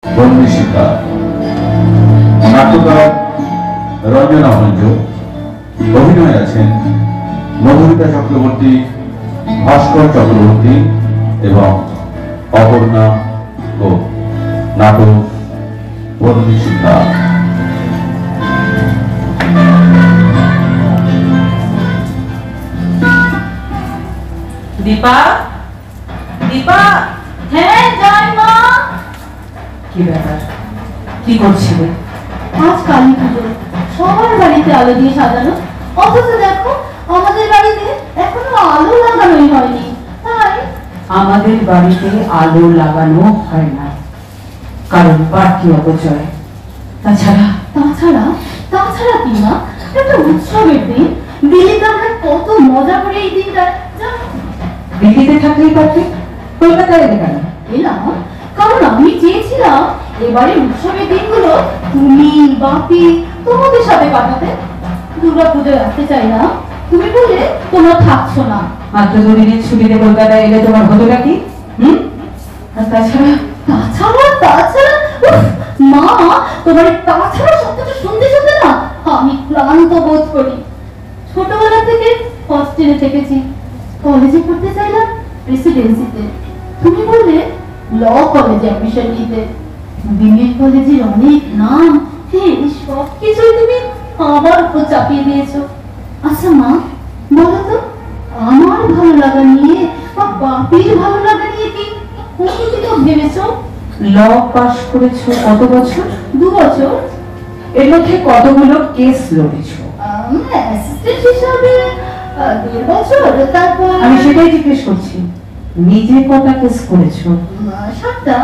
বন্দি শিক্ষা, নাট্যকার রঞ্জনা মঞ্জ, অভিনয় আছেন মধুমিতা চক্রবর্তী, ভাস্কর চক্রবর্তী এবং অপর্ণা গোপ। নাটক বন্দি শিক্ষা। দীপা, দীপা। হ্যাঁ যাই মা। কি ব্যাপার, কি করছিলে? আজ কালী পুজো, সবার বাড়িতে আলো দিয়ে সাজানো, অথচ দেখো আমাদের বাড়িতে এখনো আলো লাগানোই হয়নি। তাই আমাদের বাড়িতে আলো লাগানো হয় না, কারণ বাড়তি অপচয়। তাছাড়া তাছাড়া তাছাড়া কি মা, একটা উৎসবের দিন, দিল্লিতে আমরা কত মজা করে এই দিনটা দিল্লিতে থাকলেই পারতে, কলকাতায় এলে কেন? এলাম কারণ আমি চেয়েছিলাম এবারে উৎসবের দিনগুলো তুমি বাপি তোমাদের সাথে কাটাতে। দুর্গা পুজোয় আসতে চাইলাম, তুমি বললে তোমরা থাকছো না। মাত্র দুদিনের ছুটিতে কলকাতায় এলে তোমার হতোটা কি? আর তাছাড়া তাছাড়া তাছাড়া উফ, মা তোমার এই তাছাড়া শব্দটা শুনতে শুনতে না আমি ক্লান্ত বোধ করি। ছোটবেলা থেকে হস্টেলে থেকেছি, কলেজে পড়তে চাইলাম রেসিডেন্সিতে, তুমি বললে ল কলেজে অ্যাডমিশন নিতে। দিল্লির কলেজের অনেক নাম, হ্যাঁ সব কিছুই তুমি আমার উপর চাপিয়ে দিয়েছো। আচ্ছা মা বলো তো, আমার ভালো লাগা নিয়ে বা বাপির ভালো লাগা নিয়ে কি কোনো ভেবেছো? ল পাস করেছো কত বছর? 2 বছর। এর মধ্যে কতগুলো কেস লড়েছো? অ্যাসিস্ট্যান্ট হিসাবে 1.5 বছর। তারপর আমি সেটাই জিজ্ঞেস করছি, নিজে কটা কেস করেছো? 7টা।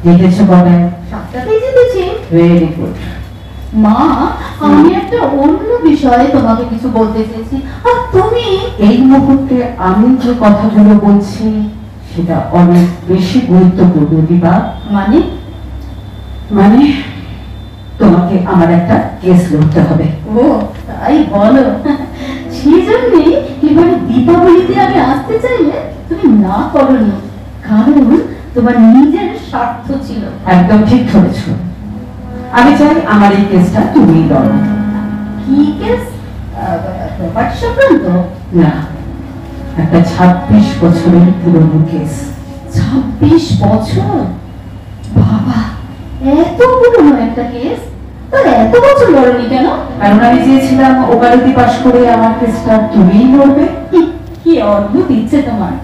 জিতেছো কটায়? 7টাতেই জিতেছি। Very good. মা আমি একটা অন্য বিষয়ে তোমাকে কিছু বলতে চেয়েছি, আর তুমি এই মুহূর্তে আমি যে কথাগুলো বলছি সেটা অনেক বেশি গুরুত্বপূর্ণ দিবা। মানে মানে তোমাকে আমার একটা কেস লড়তে হবে। ও তাই বলো, সেজন্যই এবারে দীপাবলিতে আমি আসতে চাইলে তুমি না করোনি, কারণ তোমার নিজের স্বার্থ ছিল। একদম ঠিক ধরেছ। আমি চাই আমার এই কেসটা তুমি লড়ো। কি কেস? প্রপার্টি সংক্রান্ত? না, একটা 26 বছরের পুরনো কেস। 26 বছর? বাবা, এত পুরনো একটা কেস, তো এত বছর লড়নি কেন? কারণ আমি চেয়েছিলাম ওকালতি পাশ করে আমার কেসটা তুমিই লড়বে। কি অদ্ভুত ইচ্ছে তোমার।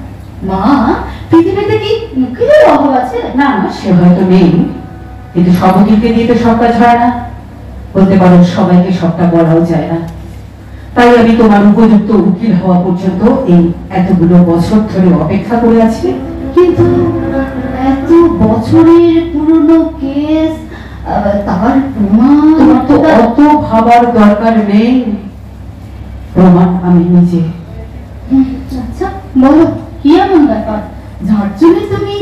মা পৃথিবীতে কি উকিলের অভাব আছে? না, সে হয়তো নেই, কিন্তু সব উকিলকে দিয়ে তো সব কাজ হয় না। বলতে পারো সবাইকে সবটা বলাও যায় না। তাই আমি তোমার উপযুক্ত উকিল হওয়া পর্যন্ত এই এতগুলো বছর ধরে অপেক্ষা করে আছি। কিন্তু এত বছরের পুরনো কেস, তার প্রমাণ? তোমার তো অত ভাবার দরকার নেই, প্রমাণ আমি নিজে। আচ্ছা বলো, কি এমন ব্যাপার যার জন্য তুমি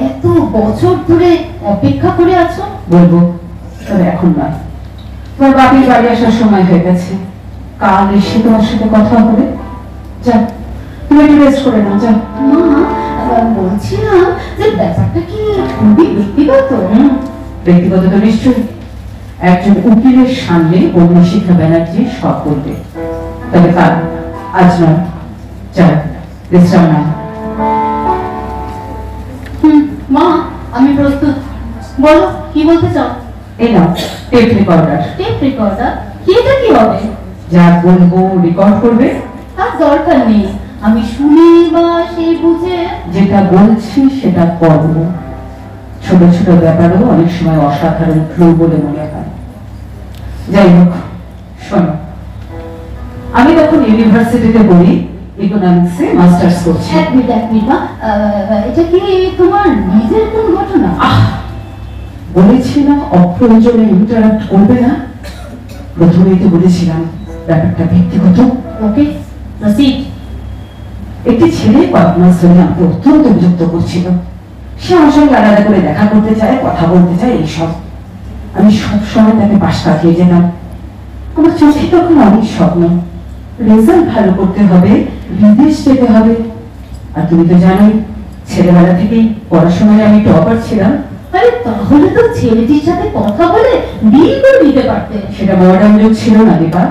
এত বছর ধরে অপেক্ষা করে আছো? বলবো, তবে এখন নয়। তোমার বাপির বাড়ি আসার সময় হয়ে গেছে, কাল এসে তোমার সাথে কথা হবে। যাও, তুমি একটু রেস্ট করে নাও, যাও। মা বলছিলাম যে ব্যাপারটা কি খুবই ব্যক্তিগত? ব্যক্তিগত তো নিশ্চয়ই। একজন উকিলের সামনে বন্দি শিক্ষা ব্যানার্জি সব বলবে, তবে কাল, আজ নয়। যাও, বিশ্রাম নাও। মা আমি প্রস্তুত, বলো কি বলতে চাও? এই নাও টেপ রেকর্ডার। Tape recorder? এটা কি হবে? যা বলবো রেকর্ড করবে। আর দরকার নেই, আমি শুনে বা সেই বুঝে যেটা বলছি সেটা করবো। ছোট ছোট ব্যাপারও অনেক সময় অসাধারণ ক্লু বলে মনে হয়। যাই হোক, শোনো, আমি তখন ইউনিভার্সিটিতে পড়ি, ইকোনমিক্সে মাস্টার্স করছি। এক মিনিট মা, এটা কি তোমার নিজের কোন ঘটনা? বলেছি না অপ্রয়োজনে ইন্টারাপ্ট করবে না। প্রথমেই তো বলেছিলাম ব্যাপারটা ব্যক্তিগত। ওকে প্রসিড। একটি ছেলে কয়েক মাস ধরে আমাকে অত্যন্ত বিরক্ত করছিল। সে আমার সঙ্গে আলাদা করে দেখা করতে চায়, কথা বলতে চায়, এইসব। আমি সবসময় তাকে পাশ কাটিয়ে যেতাম। আমার চোখে তখন অনেক স্বপ্ন, রেজাল্ট ভালো করতে হবে, বিদেশ যেতে হবে। আর তুমি তো জানোই ছেলেবেলা থেকেই পড়াশোনায় আমি টপার ছিলাম। আরে তাহলে তো ছেলেটির সাথে কথা বলে ডিল করে দিতে পারতে। সেটা মডার্ন যুগ ছিল না দীপা,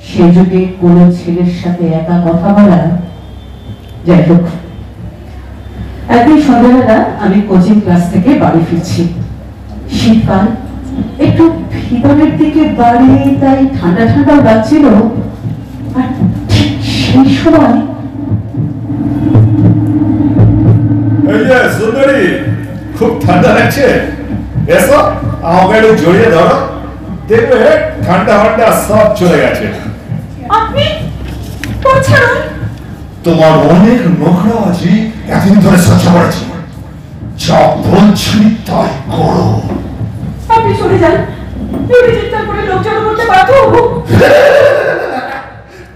সেই যুগে কোনো ছেলের সাথে একা কথা বলা। যাই হোক, একদিন সন্ধ্যাবেলা আমি কোচিং ক্লাস থেকে বাড়ি ফিরছি। শীতকাল, একটু ভিতরের দিকে বাড়ি, তাই ঠান্ডা ঠান্ডাও লাগছিল। আর ঠিক সেই সময় এই যে সুন্দরী, খুব ঠান্ডা লাগছে, এসো আমাকে একটু জড়িয়ে ধরো, দেখবে ঠান্ডা ঠান্ডা সব চলে গেছে। আপনি কোথায়? তোমার অনেক নোংরাবাজি এতদিন ধরে সহ্য করেছি, যা বলছি তাই করো। আপনি চলে যান, যদি চিৎকার করে লোক জড়ো করতে বাধ্য হবো।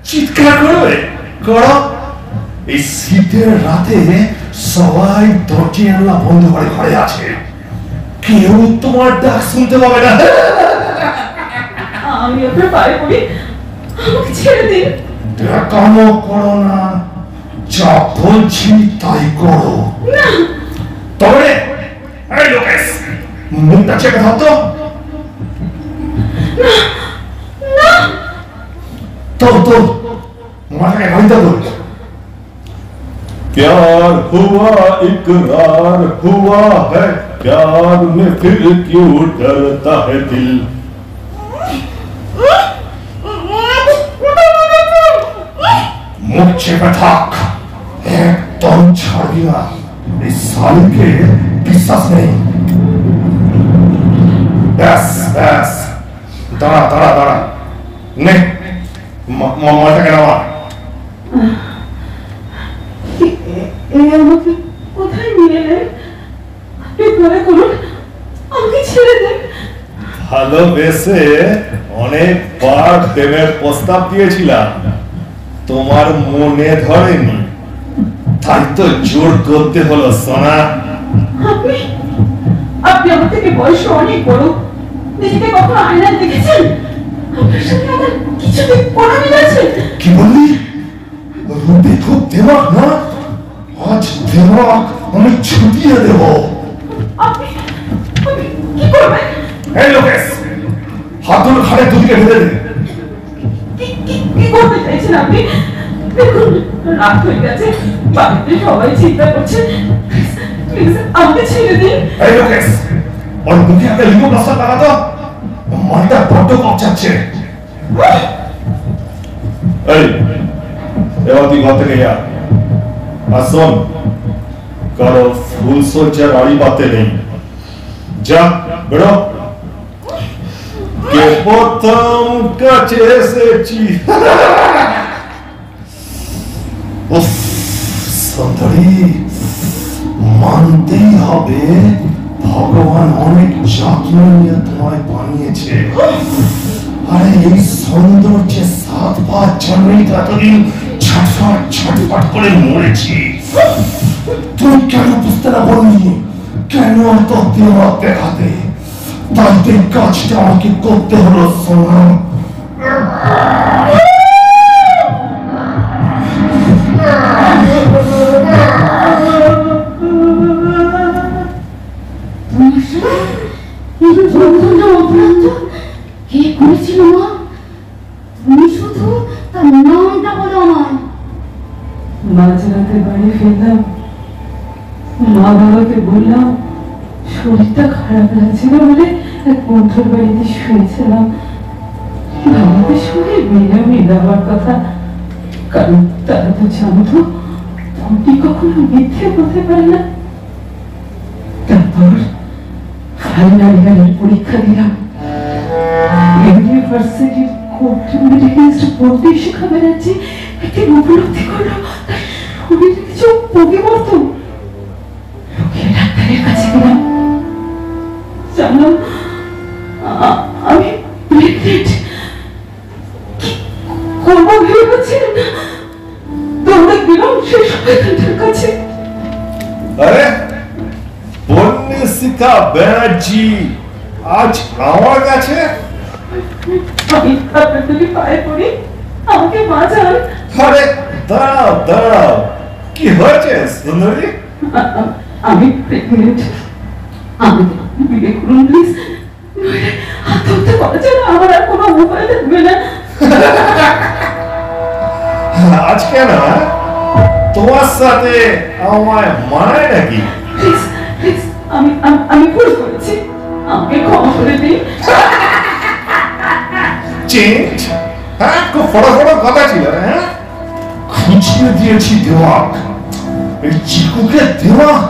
চিৎকার করবে, করো। এই শীতের রাতে সবাই দরজা জানলা বন্ধ করে ঘরে আছে, কেউ তোমার ডাক শুনতে পাবে না। আমি আপনার পায়ে পড়ি, আমাকে ছেড়ে দিন। দেখানো করো না, যা বলছি তাই করো। না, তবে এই লোকেশ, মুখটা চেপে ধর তো। তো মাথাকে ঘাইতে বল। प्यार हुआ इकरार हुआ है, प्यार में फिर क्यों डरता है दिल। मुख চেপে থাক, একদম ছাড়বি না, এই সালকে বিশ্বাস নেই। ব্যাস ব্যাস, দাঁড়া দাঁড়া দাঁড়া, নে মাথাকে নামা। আমাকে কোথায় নিয়ে এলেন? আপনি দয়া করুন, আমাকে ছেড়ে দেন। ভালোবেসে অনেকবার প্রেমের প্রস্তাব দিয়েছিলাম, তোমার মনে ধরেনি, তাই তো জোর করতে হলো সোনা। আপনি আপনি আমার থেকে বয়সে অনেক বড়, নিজেকে কখনো আয়নায় দেখেছেন? আপনার সাথে আমার কিছুতে কোনো মিল আছে? কি বললি? রূপে খুব দেমাক না, আজ দেমাক আমি ছুটিয়ে দেব। আপনি আপনি কি করবেন? এই লোকেশ, হাতুর ঘাড়ে দুদিকে বেঁধে দে। কি করতে চাইছেন আপনি? দেখুন, রাত হয়ে গেছে, বাড়িতে সবাই চিন্তা করছে। প্লিজ আমাকে ছেড়ে দিন। এই লোকেশ, ওর মুখে একটা লিঙ্গ প্রস্তাব লাগাতো, মালটা বড্ড কপচাচ্ছে। এই, এবার তুই ঘর থেকে যা। আর শোন, কারো ফুল সজ্জার আড়ি পাতে নেই, যা বেরো। কে প্রথম কাছে এসেছি। উফ, সুন্দরী, মানতেই হবে ভগবান অনেক যত্ন নিয়ে তোমায় বানিয়েছে। আরে এই সৌন্দর্যে সাত পাঁচ জন্মেই তো এতদিন ছটফট ছটফট করে মরেছি। তুই কেন বুঝতে না বললি? কেন এত দেওয়া দেখাতে? তাই তো এই কাজটা আমাকে করতে হলো সোনা। কে করেছিল মা? তুমি শুধু তার নামটা বলো আমায়। মাঝরাতে বাড়ি ফিরলাম, মা বাবাকে বললাম শরীরটা খারাপ লাগছিল বলে এক বন্ধুর বাড়িতে শুয়েছিলাম। বাবাদের সঙ্গে মেলামি দেওয়ার কথা, কারণ তারা তো জানতো ফোনটি কখনো মিথ্যে বলতে পারে না। তারপর ফাইনাল ইয়ারের পরীক্ষা দিলাম। ইউনিভার্সিটির ভর্তি শিক্ষা বেড়াচ্ছি, একদিন উপলব্ধি করলো তার শরীরে কিছু পরিবর্তন। লোকের ডাক্তারের কাছে গেলাম, জানলাম আমি প্রেগনেন্ট। করবো ভেবে পাচ্ছিলাম না, দৌড়ে গেলাম সেই সহায়তার কাছে। আরে বন্যিকা ব্যানার্জি আজ আমার কাছে? আমি আপনার থেকে পায়ে পড়ি, আমাকে বাঁচান। আরে দাঁড়াও দাঁড়াও, কি হয়েছে সুন্দরী? আমি প্রেগনেন্ট। আমি বিয়ে করুন প্লিজ, আত্মহত্যা করা ছাড়া আমার আর কোনো উপায় থাকবে না। আজ কেন তোমার সাথে আমায় মানায় নাকি? প্লিজ প্লিজ, আমি ভুল করেছি, আমাকে ক্ষমা করে দিন। চেঞ্জ? হ্যাঁ, খুব ফড়া কথা ছিল। হ্যাঁ, খুঁচিয়ে দিয়েছি দেওয়াক, এই চিকুকে দেওয়াক।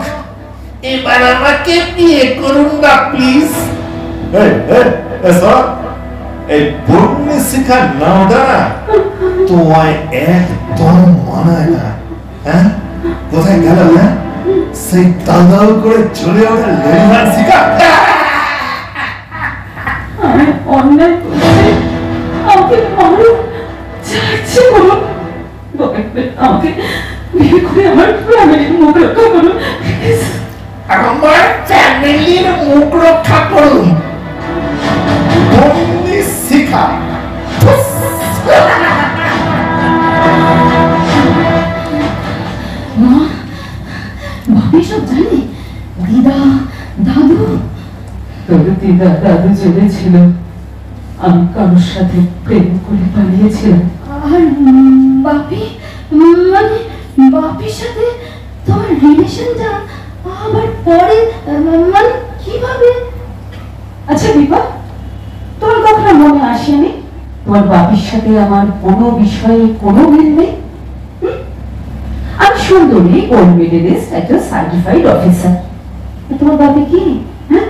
এবার আমাকে বিয়ে করুন না প্লিজ। এই বন্যে শিখার নামটা তোমায় একদম মানায় না। হ্যাঁ, কোথায় গেল? হ্যাঁ, সেই দাদাও করে চলে ওঠা লেলিহান শিখা। আমি অন্যায় করেছি, আমাকে মারুন, যা ইচ্ছে করুন, আমাকে বিয়ে করে আমার ফ্যামিলির মুখ রক্ষা করুন প্লিজ। আমার ফ্যামিলির মুখ রক্ষা করুন? বন্যে শিখা। মা, ভাবি সব জানে? দিদা, দাদু? তোর দিদা দাদু জেনেছিল আমি কারোর সাথে প্রেম করে পালিয়েছিলাম। আর বাপি, মানে বাপির সাথে তোমার রিলেশনটা আবার পরে, মানে কিভাবে? আচ্ছা দীপা, তোমার কখনো মনে আসেনি তোমার বাপির সাথে আমার কোনো বিষয়ে কোনো মিল নেই? আমি সুন্দরী, গোল্ড মেডেলিস্ট, একজন সার্টিফাইড অফিসার। তোমার বাপি কি? হ্যাঁ,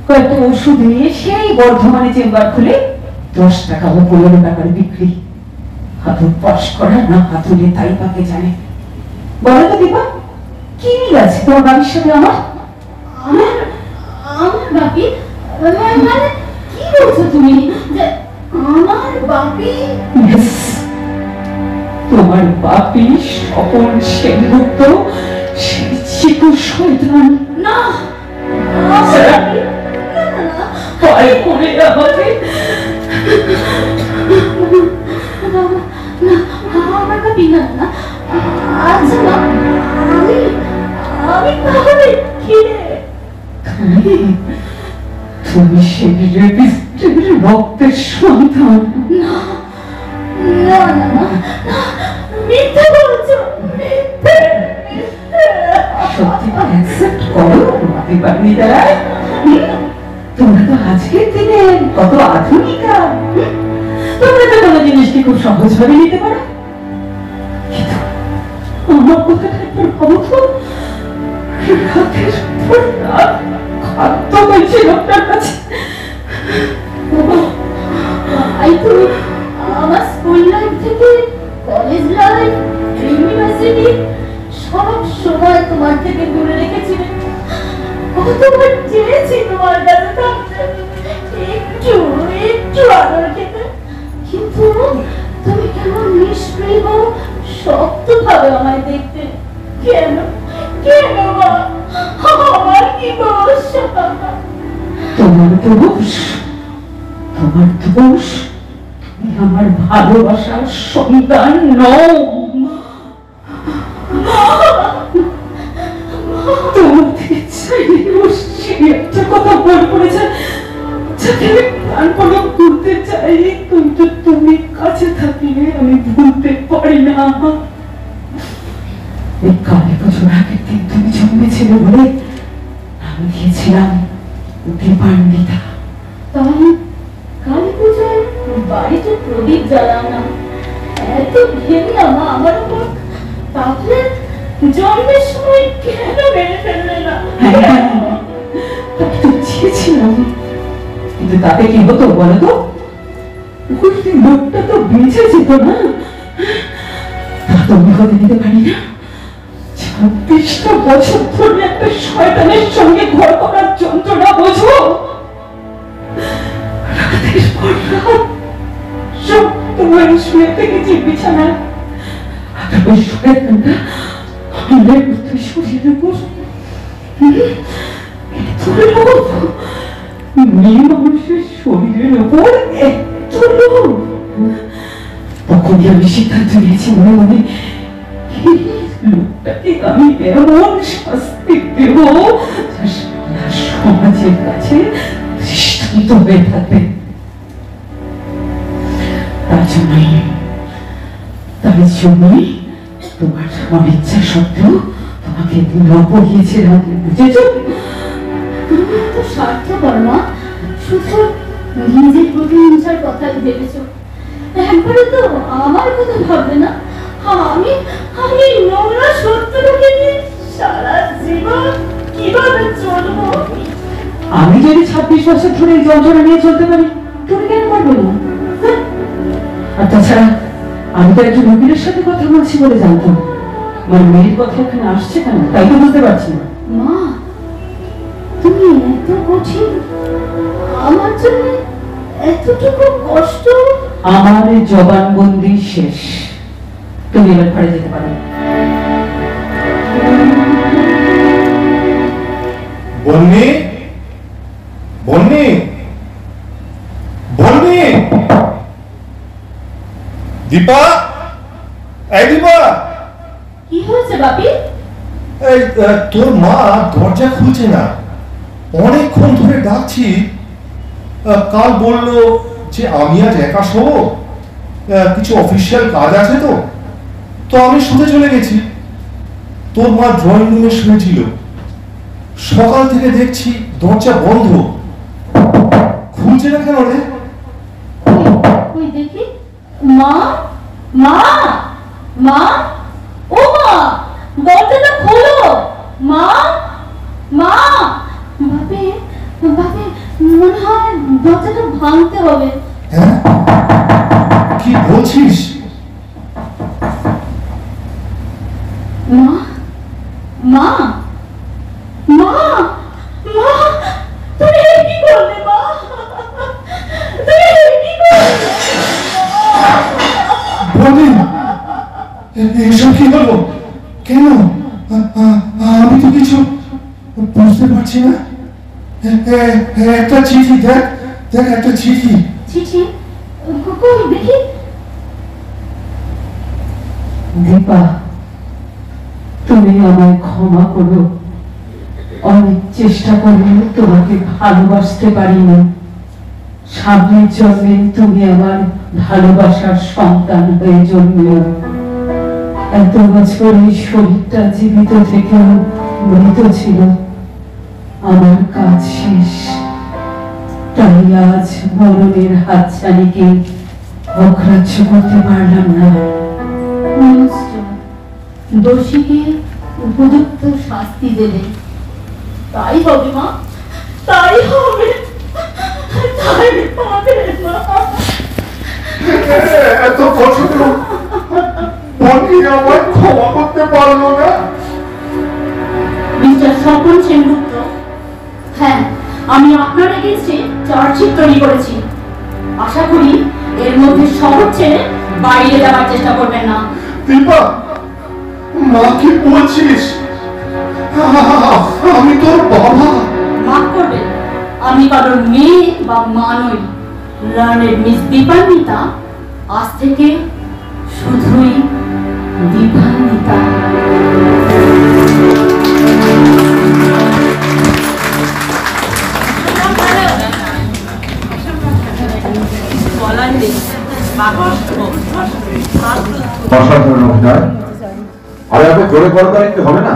কয়েকটা ওষুধ নিয়ে সেই বর্ধমানে চেম্বার খুলে 10 টাকা বা 15 টাকার বিক্রি। হাতুর পাশ করা না হাতুড়ে তাই পাকে জানে। বলো তো দীপা, কি মিল আছে তোমার বাপির সাথে আমার? আমার আমার বাপি, মানে কি বলছো তুমি? যে আমার বাপি? Yes, তোমার বাপি স্বপন সেনগুপ্ত, সেই চিকু শয়তান। না, ভয় করে আমাকে। আমার বাপি না, না। আচ্ছা মা, আমি তাহলে কে? তুমি সেই রেপিস্টের রক্তের সন্তান। না না না না, মিথ্যে বলছো, মিথ্যে। সত্যি অ্যাকসেপ্ট করো দীপা দিদার। তোমরা তো আজকের দিনে কত আধুনিকা, তোমরা তো কোনো জিনিসকে খুব সহজভাবে নিতে পারো। কিন্তু আমার কথাটা একবার ভাবো তো, রাতের পর রাত খাদ্য হয়েছে লোকটার কাছে। আই তো আমার স্কুল লাইফ থেকে কলেজ লাইফ, ইউনিভার্সিটি সব সময় তোমার থেকে দূরে রেখেছিলে। কতবার চেয়েছি তোমার কাছে থাকতে, একটু একটু আদর খেতে, কিন্তু তুমি কেমন নিষ্প্রিয় শক্ত ভাবে আমায় দেখতে। কেন কেন মা, আমার কি দোষ? তোমার দোষ, তোমার দোষ, তুমি আমার ভালোবাসার সন্তান নও। তোমার থেকে চাইলে বসছি একটা কথা মনে পড়েছে, যাকে আমি প্রাণপণে ভুলতে চাই, কিন্তু তুমি কাছে থাকলে আমি ভুলতে পারি না। এই কালী পুজোর আগের দিন তুমি জন্মেছিলে বলে আমি দিয়েছিলাম দীপান্বিতা। তাই কালী পূজায় বাড়িতে প্রদীপ জ্বালাও না, এত ঘেন্না মা আমার উপর। তাহলে জন্মের সময় কেন মেরে ফেললে না? তাকে তো চেয়েছিলাম, কিন্তু তাতে কি হতো বলো তো? ওই লোকটা তো বেঁচে যেত না। তা তো আমি হতে দিতে পারি না। 26টা বছর ধরে একটা শয়তানের সঙ্গে ঘর করার যন্ত্রণা বোঝো? রাতের পর রাত শক্ত হয়ে শুয়ে থেকেছি বিছানায়, আর ওই শয়তানটা আমার মধ্যে শরীরের উপর মেয়ে মানুষের শরীরের উপর এত লোভ। তখনই আমি সিদ্ধান্ত নিয়েছি মনে মনে, লোকটাকে আমি এমন শাস্তি দেব যার নিজের কাছে দৃষ্টান্ত হয়ে থাকবে। তার জন্যই তোমার অনিচ্ছা সত্ত্বেও তোমাকে পড়িয়েছিলাম, বুঝেছ? তুমি এত স্বার্থপর মা, শুধু নিজের প্রতি হিংসার কথাই ভেবেছো, একবারে তো আমার কথা ভাববে না। আমি আমি নোংরা সত্যটাকে নিয়ে সারা জীবন কিভাবে চলবো? আমি যদি 26 বছর ধরে এই যন্ত্রণা নিয়ে চলতে পারি, তুমি কেন পারবে না? আর তাছাড়া আমি তো একজন উকিলের সাথে কথা বলছি বলে জানতাম, আমার মেয়ের কথা এখানে আসছে কেন তাই তো বুঝতে পারছি না। মা, তুমি এত কঠিন, আমার জন্য এতটুকু কষ্ট। আমার জবানবন্দি শেষ, তুমি এবার ঘরে যেতে পারো। বন্নি, বন্নি, বন্নি, দীপা, এই দীপা, কি হয়েছে বাপি? এই তোর মা দরজা খুলছে না, অনেকক্ষণ ধরে ডাকছি। কাল বললো যে আমি আজ একা শোবো, কিছু অফিসিয়াল কাজ আছে তো তো আমি শুতে চলে গেছি। তোর মা ড্রয়িং রুমে শুয়েছিল, সকাল থেকে দেখছি দরজা বন্ধ, খুলছে না কেন রে? ওই দেখি। মা, মা, মা, ও মা, দরজাটা খোলো। মা, মা, বাপি, বাপি, মনে হয় দরজাটা ভাঙতে হবে। হ্যাঁ, কি বলছিস? মা, মা, মা, মা, তুমি কি করলে মা? তুমি কি করলে? বলি, এসব কি হলো? কেন? আমি তো কিছু বুঝতে পারছি না। একটা চিঠি, দেখ দেখ, একটা চিঠি। চিঠি? কই দেখি। দীপা, তুমি আমায় ক্ষমা করো, অনেক চেষ্টা করলেও তোমাকে ভালোবাসতে পারিনি। সামনের জন্মে তুমি আমার ভালোবাসার সন্তান হয়ে জন্মেও। এত বছর এই শরীরটা জীবিত থেকেও মৃত ছিল। আমার কাজ শেষ, তাই আজ মরণের হাতছানিকে অগ্রাহ্য করতে পারলাম না। নিশ্চয় দোষীকে উপযুক্ত শাস্তি দেবে। তাই হবে মা, তাই হবে, তাই হবে মা। এত কষ্ট বলি আমায় ক্ষমা করতে পারলো না। মিস্টার স্বপন সেনগুপ্ত, হ্যাঁ, আমি আপনার এগেইনস্টে চার্জশিট তৈরি করেছি। আশা করি এর মধ্যে শহর ছেড়ে বাইরে যাওয়ার চেষ্টা করবেন না। দীপা, মা কি বলছিস? আমি তোর বাবা। মাফ করবেন, আমি কারোর মেয়ে বা মা নই। লার্নেড মিস দীপান্বিতা আজ থেকে শুধুই দীপান্বিতা। অসাধারণ অভিনয়। আর এত জোরে বলতে একটু হবে না?